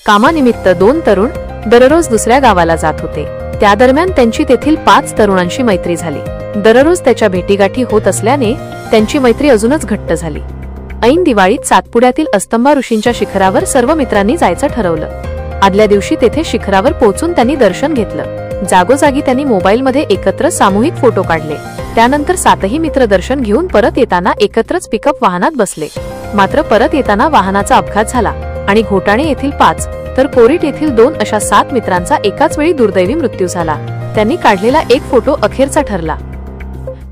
कामानिमित्त दोन तरुण दररोज दुसऱ्या गावाला जात होते। त्या दरम्यान त्यांची तेथील 5 तरुणांशी मैत्री झाली। दररोज त्याच्या भेटीगाठी होत असल्याने त्यांची मैत्री अजूनच घट्ट झाली। ऐन दिवाळीत सातपुड्यातील अस्तंबा ऋषींच्या शिखरावर सर्व मित्रांनी जायचं ठरवलं। आदल्या दिवशी तेथे शिखरावर पोहोचून त्यांनी दर्शन घेतलं। जागोजागी त्यांनी मोबाईलमध्ये एकत्र सामूहिक फोटो काढले। त्यानंतर 7ही मित्र दर्शन घेऊन परत येताना एकत्रच पिकअप वाहनात बसले। मात्र परत येताना वाहनाचा अपघात झाला आणि घोटाणे येथील 5 तर कोरीट येथील 2 अशा 7 मित्रांचा एकाच वेळी दुर्दैवी मृत्यू झाला। त्यांनी काढलेला एक फोटो अखेरचा ठरला।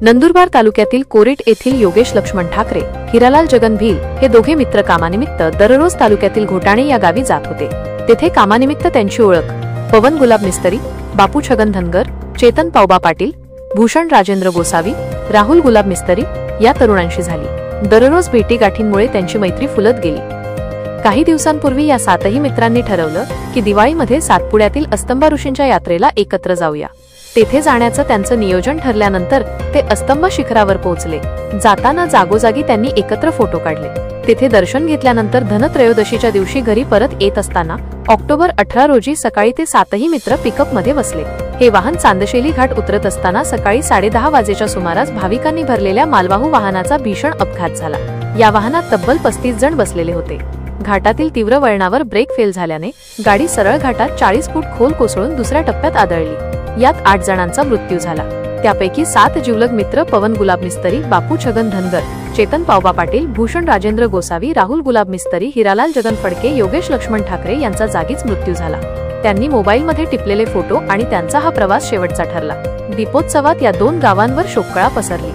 नंदुरबार तालुक्यातील कोरीट येथील योगेश लक्ष्मण ठाकरे, हिरालाल जगन भील हे दोघे मित्र कामानिमित्त दररोज तालुक्यातील घोटाणे या गावी जात होते। तेथे कामानिमित्त त्यांची ओळख पवन गुलाब मिस्त्री, बापू छगन धनगर, चेतन पावबा पाटील, भूषण राजेंद्र गोसावी, राहुल गुलाब मिस्त्री या तरुणांशी झाली। दररोज भेटीगाठींमुळे त्यांची मैत्री फुलत गेली। काही दिवसांपूर्वी या 7ही मित्रांनी ठरवलं की दिवाळीमध्ये सातपुड्यातील अस्तंबा ऋषींच्या यात्रेला एकत्र जाऊया। तेथे जाण्याचं त्यांचं नियोजन ठरल्यानंतर ते अस्तंबा शिखरावर पोहोचले। जाताना जागोजागी त्यांनी एकत्र फोटो काढले। तेथे दर्शन घेतल्यानंतर धनत्रयोदशीच्या दिवशी घरी परत येत असताना ऑक्टोबर 18 रोजी सकाळी ते 7ही मित्र पिकअपमध्ये बसले। हे वाहन चांदशेली घाट उतरत असताना सकाळी 10:30 वाजेच्या सुमारास भाविकांनी भरलेल्या मालवाहू वाहनाचा भीषण अपघात झाला। या वाहनात तब्बल 35 जण बसलेले होते। घाटातील तीव्र वळणावर ब्रेक फेल झाल्याने गाडी सरळ घाटात 40 फूट खोल कोसळून दुसऱ्या टप्प्यात आदळली। यात 8 जणांचा मृत्यू झाला। त्यापैकी 7 जीवलग मित्र पवन गुलाब मिस्त्री, बापू छगन धनगर, चेतन पावबा पाटील, भूषण राजेंद्र गोसावी, राहुल गुलाब मिस्त्री, हिरालाल जगन फडके, योगेश लक्ष्मण ठाकरे यांचा जागीच मृत्यू झाला। त्यांनी मोबाईलमध्ये टिपलेले फोटो आणि त्यांचा हा प्रवास शेवटचा ठरला। दीपोत्सवात या 2 गावांवर शोककळा पसरली।